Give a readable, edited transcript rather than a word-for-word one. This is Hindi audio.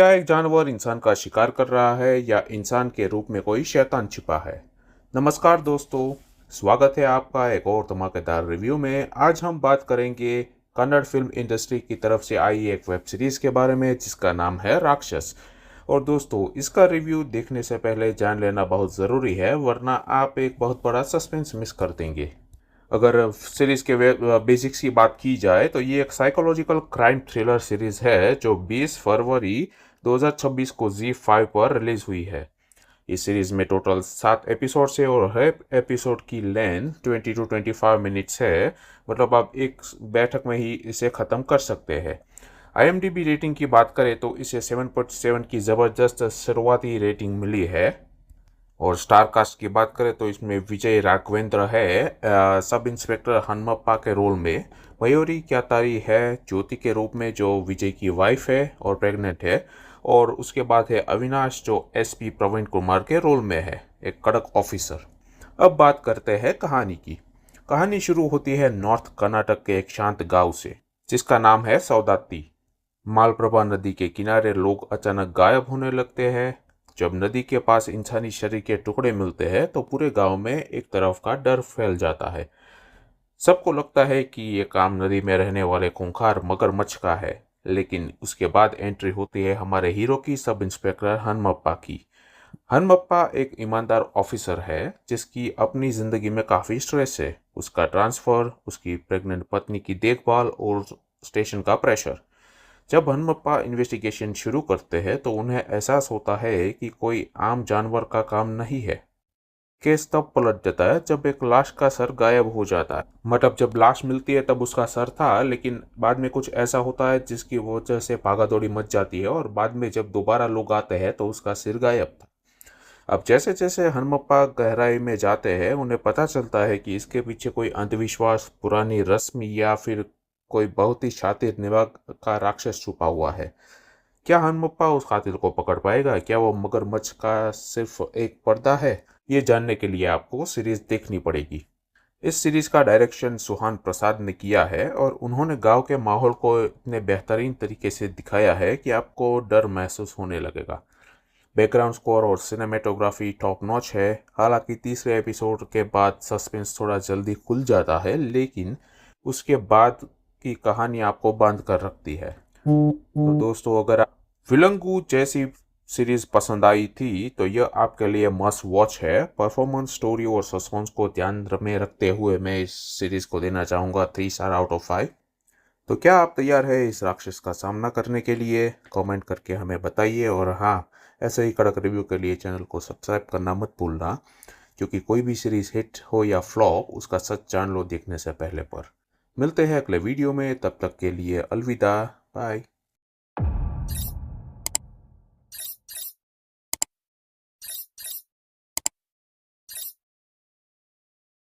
क्या एक जानवर इंसान का शिकार कर रहा है या इंसान के रूप में कोई शैतान छिपा है? नमस्कार दोस्तों, स्वागत है आपका एक और धमाकेदार रिव्यू में। आज हम बात करेंगे कन्नड़ फिल्म इंडस्ट्री की तरफ से आई एक वेब सीरीज के बारे में जिसका नाम है राक्षस। और दोस्तों, इसका रिव्यू देखने से पहले जान लेना बहुत ज़रूरी है, वरना आप एक बहुत बड़ा सस्पेंस मिस कर देंगे। अगर सीरीज के बेसिक्स की बात की जाए तो ये एक साइकोलॉजिकल क्राइम थ्रिलर सीरीज है जो 20 फरवरी 2026 को Z5 पर रिलीज हुई है। इस सीरीज में टोटल 7 एपिसोड्स है और हर एपिसोड की लेंथ 20 to 25 मिनट्स है। मतलब आप एक बैठक में ही इसे ख़त्म कर सकते हैं। IMDb रेटिंग की बात करें तो इसे 7.7 की ज़बरदस्त शुरुआती रेटिंग मिली है। और स्टार कास्ट की बात करें तो इसमें विजय राघवेंद्र है सब इंस्पेक्टर हनुमप्पा के रोल में। मयूरी क्यातारी है ज्योति के रूप में, जो विजय की वाइफ है और प्रेग्नेंट है। और उसके बाद है अविनाश, जो SP प्रवीण कुमार के रोल में है, एक कड़क ऑफिसर। अब बात करते हैं कहानी की। कहानी शुरू होती है नॉर्थ कर्नाटक के एक शांत गांव से जिसका नाम है सौदाती। मालप्रभा नदी के किनारे लोग अचानक गायब होने लगते हैं। जब नदी के पास इंसानी शरीर के टुकड़े मिलते हैं तो पूरे गांव में एक तरफ का डर फैल जाता है। सबको लगता है कि ये काम नदी में रहने वाले खूंखार मगरमच्छ का है। लेकिन उसके बाद एंट्री होती है हमारे हीरो की, सब इंस्पेक्टर हनुमप्पा की। हनुमप्पा एक ईमानदार ऑफिसर है जिसकी अपनी जिंदगी में काफ़ी स्ट्रेस है। उसका ट्रांसफ़र, उसकी प्रेग्नेंट पत्नी की देखभाल और स्टेशन का प्रेशर। जब हनुमप्पा इन्वेस्टिगेशन शुरू करते हैं तो उन्हें एहसास होता है कि कोई आम जानवर का काम नहीं है। केस तब पलट जाता है जब एक लाश का सर गायब हो जाता है। मतलब जब लाश मिलती है तब उसका सर था, लेकिन बाद में कुछ ऐसा होता है जिसकी वजह से भागादौड़ी मच जाती है और बाद में जब दोबारा लोग आते हैं तो उसका सिर गायब था। अब जैसे जैसे हनुमप्पा गहराई में जाते हैं उन्हें पता चलता है कि इसके पीछे कोई अंधविश्वास, पुरानी रस्म या फिर कोई बहुत ही शातिर निभाग का राक्षस छुपा हुआ है। क्या हनुमप्पा उस कातिल को पकड़ पाएगा? क्या वो मगरमच्छ का सिर्फ एक पर्दा है? ये जानने के लिए आपको सीरीज देखनी पड़ेगी। इस सीरीज का डायरेक्शन सुहान प्रसाद ने किया है और उन्होंने गांव के माहौल को इतने बेहतरीन तरीके से दिखाया है कि आपको डर महसूस होने लगेगा। बैकग्राउंड स्कोर और सिनेमेटोग्राफी टॉप नॉच है। हालांकि तीसरे एपिसोड के बाद सस्पेंस थोड़ा जल्दी खुल जाता है, लेकिन उसके बाद की कहानी आपको बांध कर रखती है। तो दोस्तों, अगर आप विलंगू जैसी सीरीज पसंद आई थी तो यह आपके लिए मस्ट वॉच है। परफॉर्मेंस, स्टोरी और सस्पेंस को ध्यान में रखते हुए मैं इस सीरीज को देना चाहूँगा 3 स्टार आउट ऑफ 5। तो क्या आप तैयार है इस राक्षस का सामना करने के लिए? कमेंट करके हमें बताइए। और हाँ, ऐसे ही कड़क रिव्यू के लिए चैनल को सब्सक्राइब करना मत भूलना, क्योंकि कोई भी सीरीज हिट हो या फ्लॉप उसका सच जान लो देखने से पहले पर। मिलते हैं अगले वीडियो में, तब तक के लिए अलविदा, बाय।